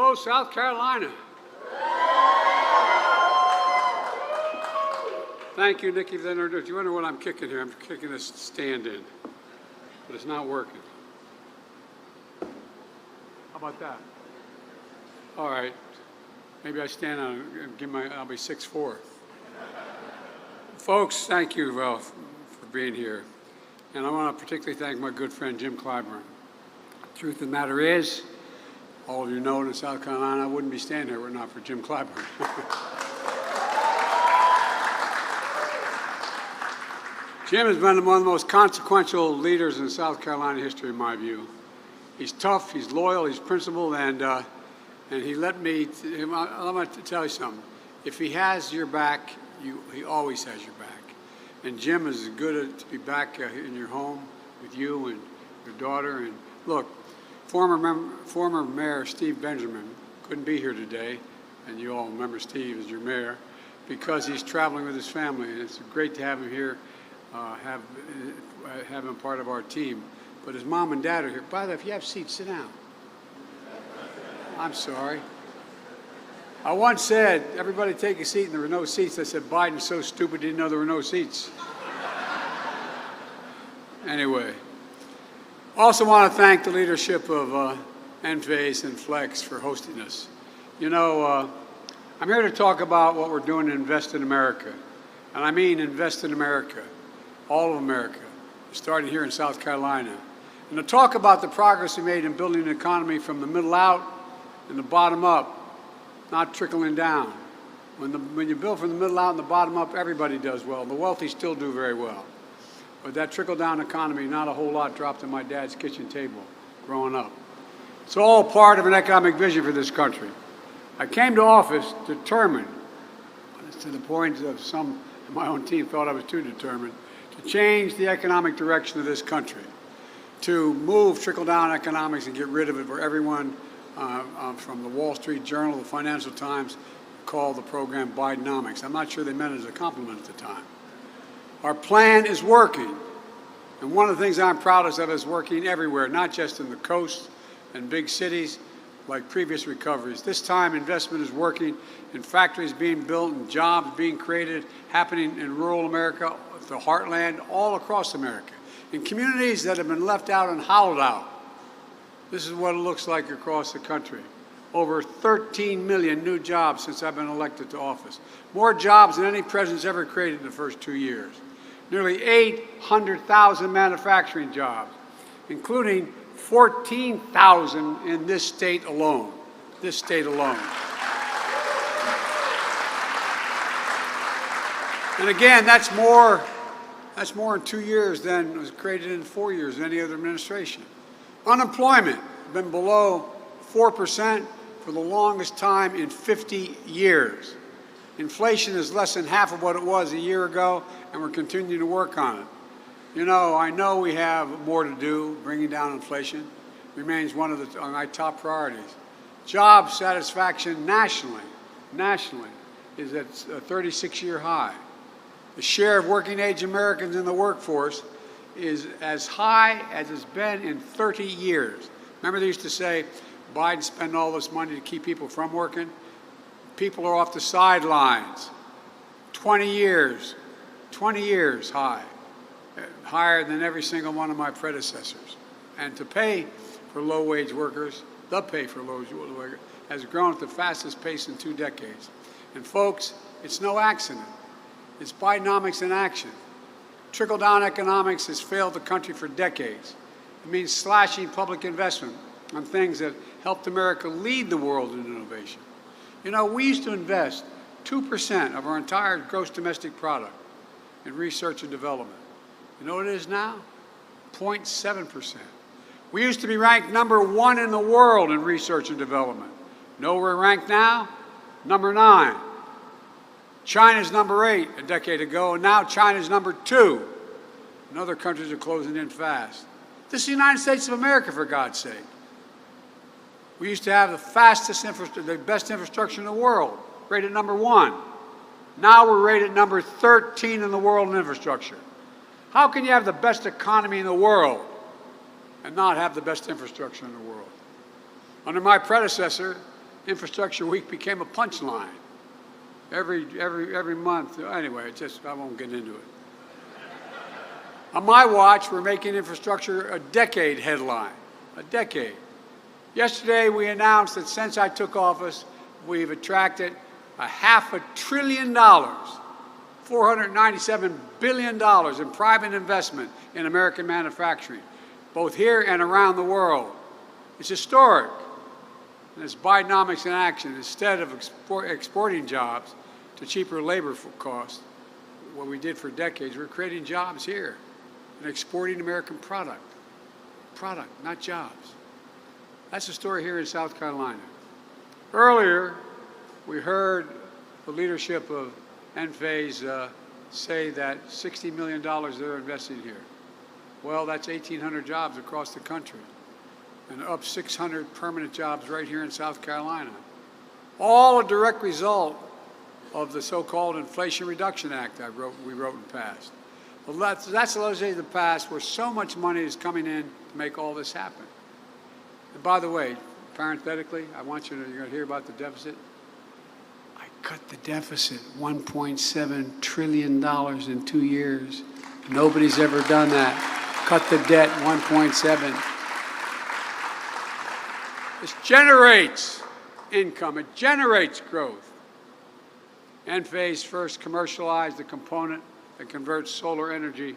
Hello, South Carolina. Thank you, Nikki, for that introduction. You wonder what I'm kicking here? I'm kicking this stand-in, but it's not working. How about that? All right. Maybe I stand on and I'll be 6'4". Folks, thank you for being here. And I want to particularly thank my good friend Jim Clyburn. The truth of the matter is, all of you know in South Carolina, I wouldn't be standing here were it not for Jim Clyburn. Jim has been one of the most consequential leaders in South Carolina history, in my view. He's tough, he's loyal, he's principled, and he let me. I'm going to tell you something. If he has your back, he always has your back. And Jim is good to be back in your home with you and your daughter. And look, former Mayor Steve Benjamin couldn't be here today, and you all remember Steve as your mayor, because he's traveling with his family, and it's great to have him here. Have him part of our team. But his mom and dad are here. By the way, if you have seats, sit down. I'm sorry. I once said, everybody take a seat, and there were no seats. I said, Biden's so stupid he didn't know there were no seats. Anyway, also want to thank the leadership of Enphase and Flex for hosting us. You know, I'm here to talk about what we're doing to invest in America. And I mean invest in America. All of America, starting here in South Carolina. And to talk about the progress we made in building an economy from the middle out and the bottom up, not trickling down. When you build from the middle out and the bottom up, everybody does well. The wealthy still do very well. But that trickle-down economy, not a whole lot dropped on my dad's kitchen table growing up. It's all part of an economic vision for this country. I came to office determined, to the point of some of my own team thought I was too determined, to change the economic direction of this country, to move trickle-down economics and get rid of it, where everyone from the Wall Street Journal, the Financial Times, called the program Bidenomics. I'm not sure they meant it as a compliment at the time. Our plan is working, and one of the things I'm proudest of is working everywhere, not just in the coast and big cities like previous recoveries. This time, investment is working in factories being built and jobs being created, happening in rural America, the heartland, all across America, in communities that have been left out and hollowed out. This is what it looks like across the country. Over 13 million new jobs since I've been elected to office. More jobs than any president's ever created in the first 2 years. Nearly 800,000 manufacturing jobs, including 14,000 in this state alone. This state alone. And again, that's more in 2 years than was created in 4 years in any other administration. Unemployment has been below 4% for the longest time in 50 years. Inflation is less than half of what it was a year ago, and we're continuing to work on it. You know, I know we have more to do. Bringing down inflation remains one of my top priorities. Job satisfaction nationally is at a 36-year high. The share of working-age Americans in the workforce is as high as it's been in 30 years. Remember they used to say, Biden spent all this money to keep people from working? People are off the sidelines. 20 years high. Higher than every single one of my predecessors. And to pay for low-wage workers, the pay for low-wage workers, has grown at the fastest pace in 2 decades. And folks, it's no accident. It's Bidenomics in action. Trickle-down economics has failed the country for decades. It means slashing public investment on things that helped America lead the world in innovation. You know, we used to invest 2% of our entire gross domestic product in research and development. You know what it is now? 0.7%. We used to be ranked #1 in the world in research and development. You know where we're ranked now? #9. China's #8 a decade ago, and now China's #2. And other countries are closing in fast. This is the United States of America, for God's sake. We used to have the best infrastructure in the world, rated #1. Now we're rated #13 in the world in infrastructure. How can you have the best economy in the world and not have the best infrastructure in the world? Under my predecessor, Infrastructure Week became a punchline every month. Anyway, I won't get into it. On my watch, we're making infrastructure a decade headline. A decade. Yesterday, we announced that since I took office, we've attracted $500 billion, $497 billion in private investment in American manufacturing, both here and around the world. It's historic. And it's Bidenomics in action. Instead of exporting jobs to cheaper labor costs, what we did for decades, we're creating jobs here and exporting American product. Product, not jobs. That's the story here in South Carolina. Earlier, we heard the leadership of Enphase say that $60 million they're investing here. Well, that's 1,800 jobs across the country and up 600 permanent jobs right here in South Carolina. All a direct result of the so-called Inflation Reduction Act we wrote and passed. Well, that's the legislation of the past where so much money is coming in to make all this happen. And by the way, parenthetically, you're going to hear about the deficit. I cut the deficit $1.7 trillion in 2 years. Nobody's ever done that. Cut the debt 1.7. This generates income. It generates growth. Enphase first commercialized the component that converts solar energy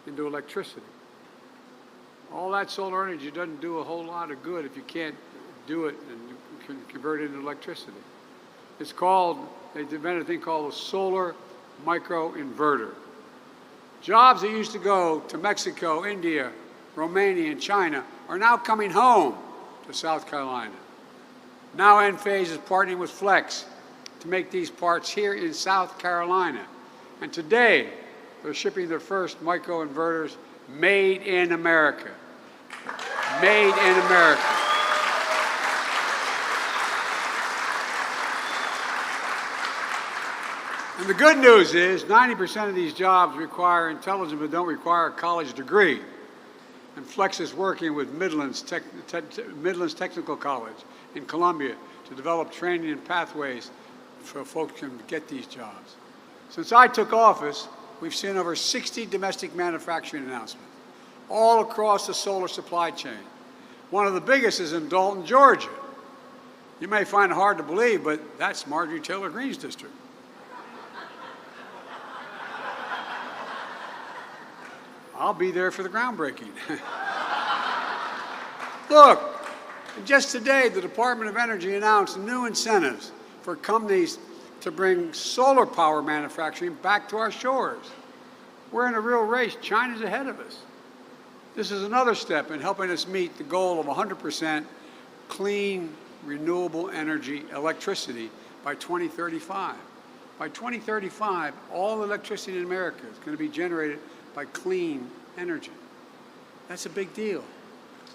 into electricity. All that solar energy doesn't do a whole lot of good if you can't do it and convert it into electricity. They invented a thing called a solar microinverter. Jobs that used to go to Mexico, India, Romania, and China are now coming home to South Carolina. Now Enphase is partnering with Flex to make these parts here in South Carolina. And today, they're shipping their first microinverters made in America. Made in America. And the good news is 90% of these jobs require intelligence but don't require a college degree. And Flex is working with Midlands Technical College in Columbia to develop training and pathways so folks can get these jobs. Since I took office, we've seen over 60 domestic manufacturing announcements all across the solar supply chain. One of the biggest is in Dalton, Georgia. You may find it hard to believe, but that's Marjorie Taylor Greene's district. I'll be there for the groundbreaking. Look, just today, the Department of Energy announced new incentives for companies to bring solar power manufacturing back to our shores. We're in a real race. China's ahead of us. This is another step in helping us meet the goal of 100% clean, renewable energy electricity by 2035. By 2035, all electricity in America is going to be generated by clean energy. That's a big deal.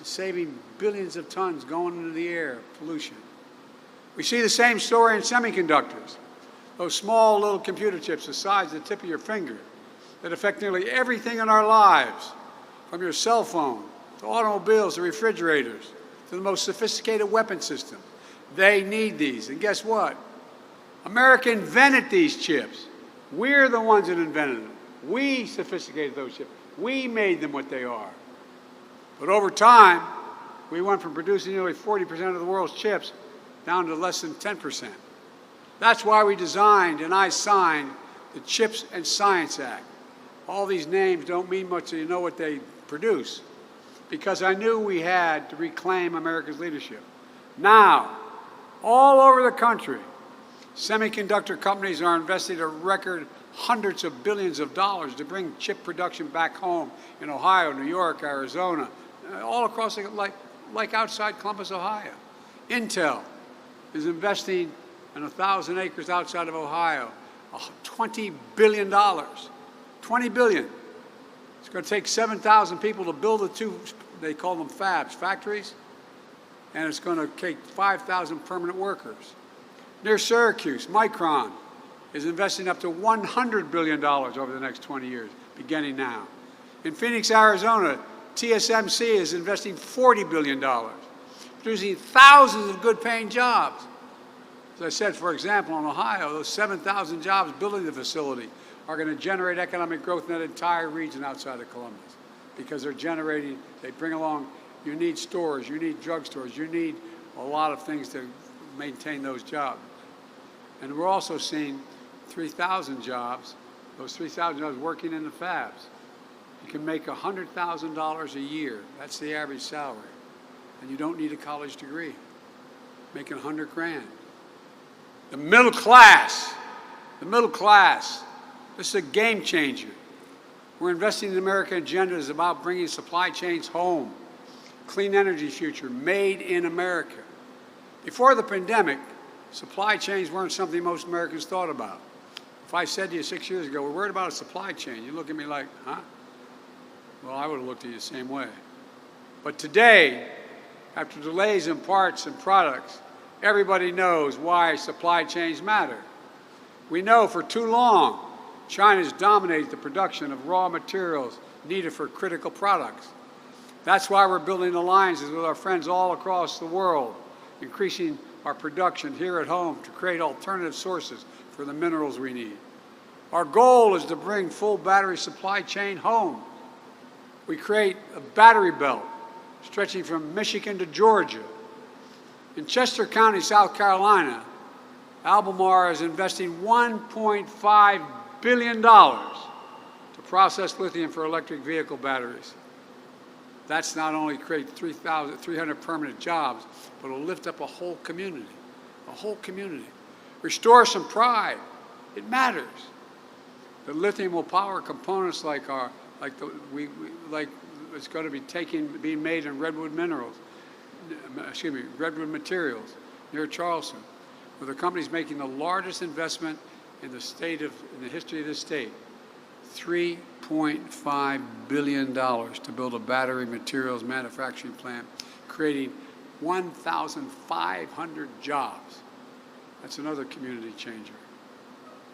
It's saving billions of tons going into the air, pollution. We see the same story in semiconductors. Those small little computer chips the size of the tip of your finger that affect nearly everything in our lives, from your cell phone to automobiles to refrigerators to the most sophisticated weapon system. They need these. And guess what? America invented these chips. We're the ones that invented them. We sophisticated those chips. We made them what they are. But over time, we went from producing nearly 40% of the world's chips down to less than 10%. That's why we designed and I signed the CHIPS and Science Act. All these names don't mean much till you know what they produce, because I knew we had to reclaim America's leadership. Now, all over the country, semiconductor companies are investing a record hundreds of billions of dollars to bring chip production back home in Ohio, New York, Arizona, all across, like outside Columbus, Ohio. Intel is investing in 1,000 acres outside of Ohio, $20 billion. $20 billion. It's going to take 7,000 people to build the two, they call them fabs, factories, and it's going to take 5,000 permanent workers. Near Syracuse, Micron is investing up to $100 billion over the next 20 years, beginning now. In Phoenix, Arizona, TSMC is investing $40 billion, producing thousands of good-paying jobs. As I said, for example, in Ohio, those 7,000 jobs building the facility are going to generate economic growth in that entire region outside of Columbus, because they bring along, you need stores, you need drugstores, you need a lot of things to maintain those jobs. And we're also seeing 3,000 jobs, those 3,000 jobs working in the fabs. You can make $100,000 a year. That's the average salary. And you don't need a college degree. Making 100 grand. The middle class, this is a game changer. We're investing in the American agenda is about bringing supply chains home. Clean energy future, made in America. Before the pandemic, supply chains weren't something most Americans thought about. If I said to you 6 years ago, we're worried about a supply chain, you look at me like, huh? Well, I would have looked at you the same way. But today, after delays in parts and products, everybody knows why supply chains matter. We know for too long, China's dominated the production of raw materials needed for critical products. That's why we're building alliances with our friends all across the world, increasing our production here at home to create alternative sources for the minerals we need. Our goal is to bring full battery supply chain home. We create a battery belt stretching from Michigan to Georgia. In Chester County, South Carolina, Albemarle is investing $1.5 billion to process lithium for electric vehicle batteries. That's not only create 300 permanent jobs, but it'll lift up a whole community. Restore some pride. It matters. The lithium will power components like it's going to be being made in redwood materials near Charleston, where the company's making the largest investment in the history of this state. $3.5 billion to build a battery materials manufacturing plant, creating 1,500 jobs. That's another community changer.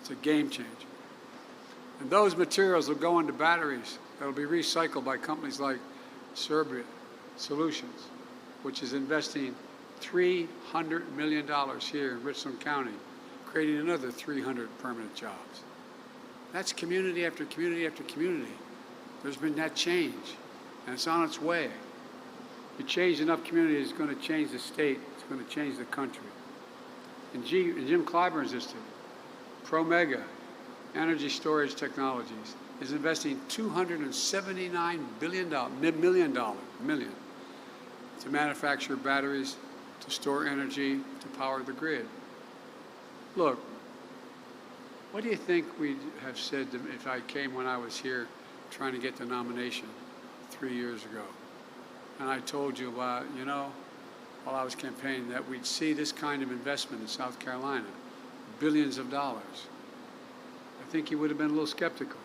It's a game changer. And those materials will go into batteries that will be recycled by companies like Serbia Solutions, which is investing $300 million here in Richland County, creating another 300 permanent jobs. That's community after community after community. There's been that change, and it's on its way. You change enough communities, it's going to change the state, it's going to change the country. In Jim Clyburn's Institute, Promega Energy Storage Technologies is investing $279 million to manufacture batteries, to store energy, to power the grid. Look, what do you think we have said if I came when I was here trying to get the nomination 3 years ago? And I told you about, while I was campaigning, that we'd see this kind of investment in South Carolina, billions of dollars. I think you would have been a little skeptical.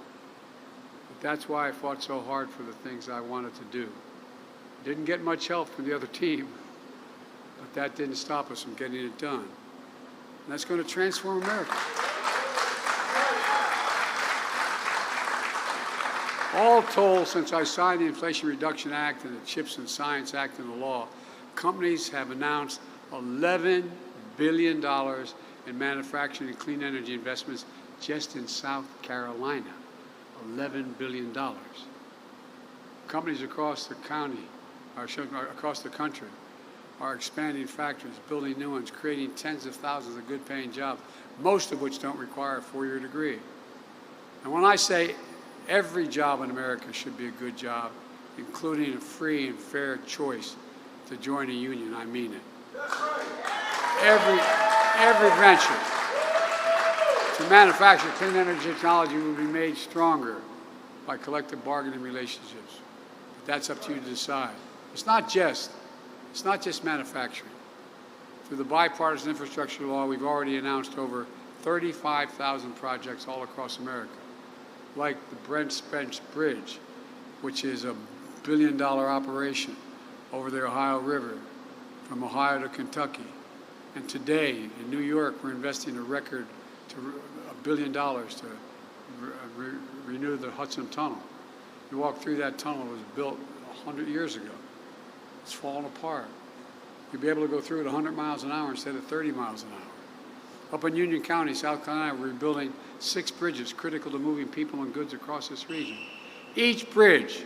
But that's why I fought so hard for the things I wanted to do. Didn't get much help from the other team, but that didn't stop us from getting it done. And that's going to transform America. All told, since I signed the Inflation Reduction Act and the CHIPS and Science Act and the law, companies have announced $11 billion in manufacturing and clean energy investments just in South Carolina. $11 billion. Companies across the country are expanding factories, building new ones, creating tens of thousands of good-paying jobs, most of which don't require a four-year degree. And when I say every job in America should be a good job, including a free and fair choice to join a union, I mean it. Every venture to manufacture clean energy technology will be made stronger by collective bargaining relationships. But that's up to you to decide. It's not just manufacturing. Through the bipartisan infrastructure law, we've already announced over 35,000 projects all across America, like the Brent Spence Bridge, which is a $1 billion operation over the Ohio River from Ohio to Kentucky. And today in New York, we're investing a record to $1 billion to renew the Hudson Tunnel. You walk through that tunnel, it was built 100 years ago. It's fallen apart. You'll be able to go through it 100 miles an hour instead of 30 miles an hour. Up in Union County, South Carolina, we're rebuilding 6 bridges critical to moving people and goods across this region. Each bridge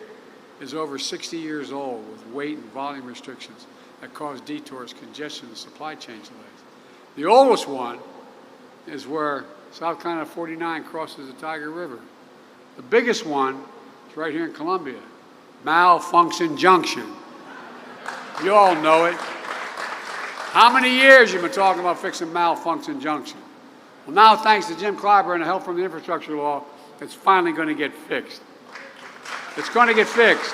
is over 60 years old with weight and volume restrictions that cause detours, congestion, and supply chain delays. The oldest one is where South Carolina 49 crosses the Tiger River. The biggest one is right here in Columbia, Malfunction Junction. You all know it. How many years you've been talking about fixing Malfunction Junction? Well, now, thanks to Jim Clyburn and help from the infrastructure law, it's finally going to get fixed. It's going to get fixed.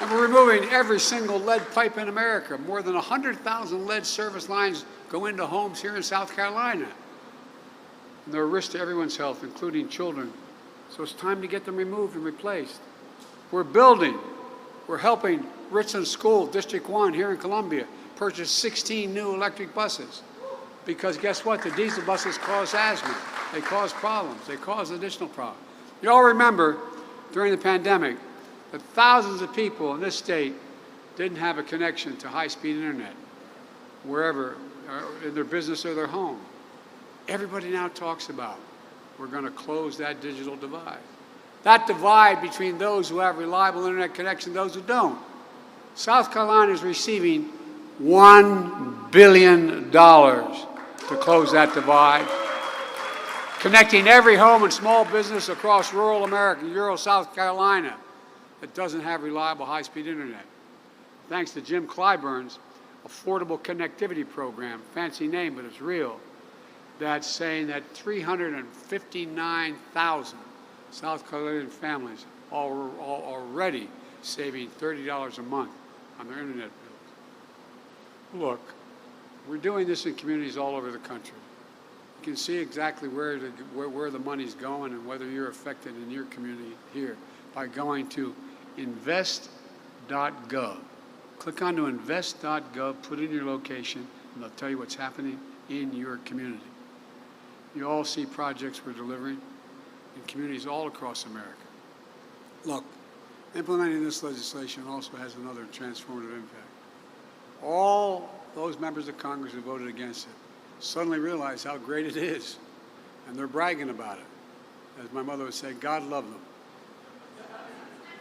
And we're removing every single lead pipe in America. More than 100,000 lead service lines go into homes here in South Carolina. And they're a risk to everyone's health, including children. So it's time to get them removed and replaced. We're building. We're helping Richland School, District 1 here in Columbia, purchase 16 new electric buses. Because guess what? The diesel buses cause asthma. They cause problems. They cause additional problems. You all remember during the pandemic that thousands of people in this state didn't have a connection to high-speed internet wherever, in their business or their home. Everybody now talks about we're going to close that digital divide. That divide between those who have reliable internet connection and those who don't. South Carolina is receiving $1 billion to close that divide, connecting every home and small business across rural America, rural South Carolina, that doesn't have reliable high-speed internet. Thanks to Jim Clyburn's Affordable Connectivity Program, fancy name, but it's real, that's saying that 359,000 South Carolinian families are already saving $30 a month on their internet bills. Look, we're doing this in communities all over the country. You can see exactly where the money's going and whether you're affected in your community here by going to invest.gov. Click on to invest.gov, put in your location, and they'll tell you what's happening in your community. You all see projects we're delivering in communities all across America. Look, implementing this legislation also has another transformative impact. All those members of Congress who voted against it suddenly realize how great it is, and they're bragging about it. As my mother would say, God love them.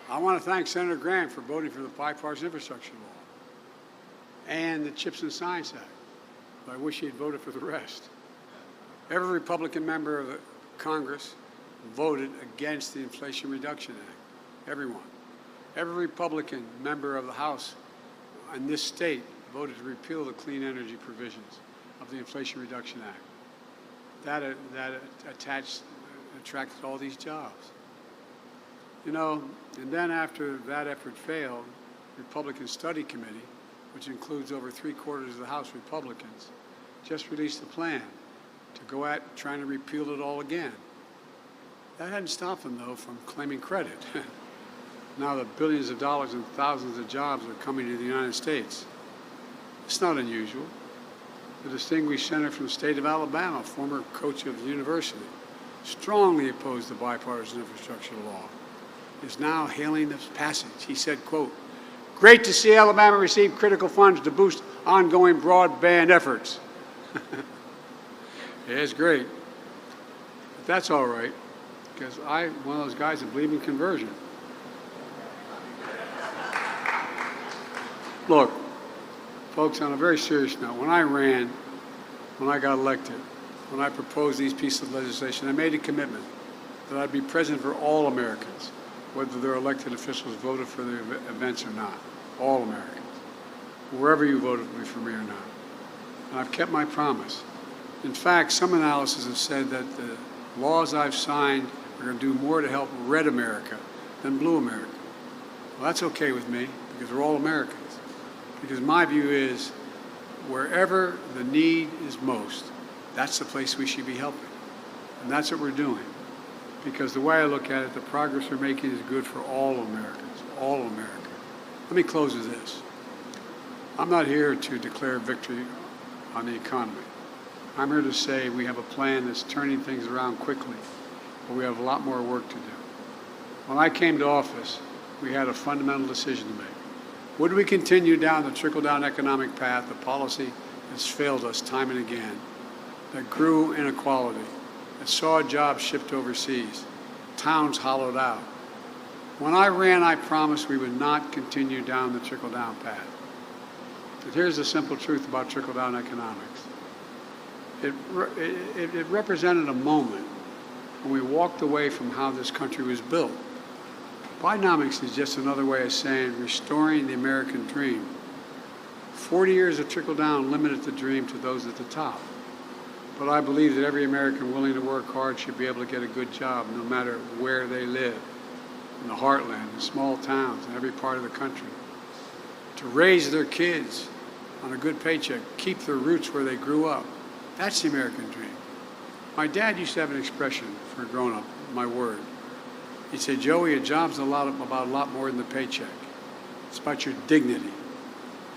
I want to thank Senator Grant for voting for the bipartisan infrastructure law and the CHIPS and Science Act, but I wish he had voted for the rest. Every Republican member of the Congress voted against the Inflation Reduction Act. Everyone. Every Republican member of the House in this state voted to repeal the clean energy provisions of the Inflation Reduction Act. That attracted all these jobs. You know, and then after that effort failed, the Republican Study Committee, which includes over 3/4 of the House Republicans, just released a plan to go at trying to repeal it all again. That hadn't stopped them, though, from claiming credit. Now the billions of dollars and thousands of jobs are coming to the United States. It's not unusual. The distinguished senator from the state of Alabama, former coach of the university, strongly opposed the bipartisan infrastructure law, is now hailing this passage. He said, quote, "Great to see Alabama receive critical funds to boost ongoing broadband efforts." Yeah, it's great. But that's all right, because I'm one of those guys that believe in conversion. Look, folks, on a very serious note, when I got elected, when I proposed these pieces of legislation, I made a commitment that I'd be present for all Americans, whether their elected officials voted for the events or not. All Americans, wherever you voted for me or not. And I've kept my promise. In fact, some analysis has said that the laws I've signed are going to do more to help red America than blue America. Well, that's okay with me, because we're all Americans. Because my view is, wherever the need is most, that's the place we should be helping. And that's what we're doing. Because the way I look at it, the progress we're making is good for all Americans, all of America. Let me close with this. I'm not here to declare victory on the economy. I'm here to say we have a plan that's turning things around quickly, but we have a lot more work to do. When I came to office, we had a fundamental decision to make. Would we continue down the trickle-down economic path, the policy that's failed us time and again, that grew inequality, that saw jobs shipped overseas, towns hollowed out. When I ran, I promised we would not continue down the trickle-down path. But here's the simple truth about trickle-down economics. It represented a moment when we walked away from how this country was built. Bidenomics is just another way of saying restoring the American dream. 40 years of trickle-down limited the dream to those at the top. But I believe that every American willing to work hard should be able to get a good job no matter where they live, in the heartland, in small towns, in every part of the country. To raise their kids on a good paycheck, keep their roots where they grew up. That's the American dream. My dad used to have an expression for a grown-up, my word. He'd say, Joey, a job's about a lot more than the paycheck. It's about your dignity.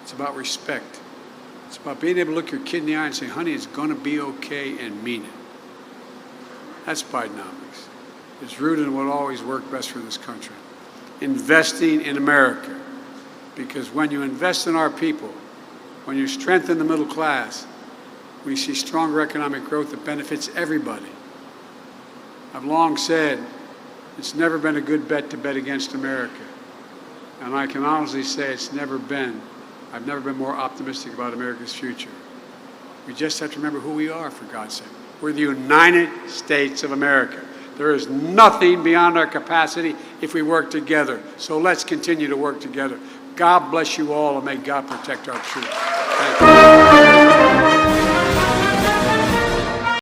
It's about respect. It's about being able to look your kid in the eye and say, honey, it's going to be okay, and mean it. That's Bidenomics. It's rooted in what always worked best for this country. Investing in America. Because when you invest in our people, when you strengthen the middle class, we see stronger economic growth that benefits everybody. I've long said it's never been a good bet to bet against America. And I can honestly say I've never been more optimistic about America's future. We just have to remember who we are, for God's sake. We're the United States of America. There is nothing beyond our capacity if we work together. So let's continue to work together. God bless you all, and may God protect our troops. Thank you.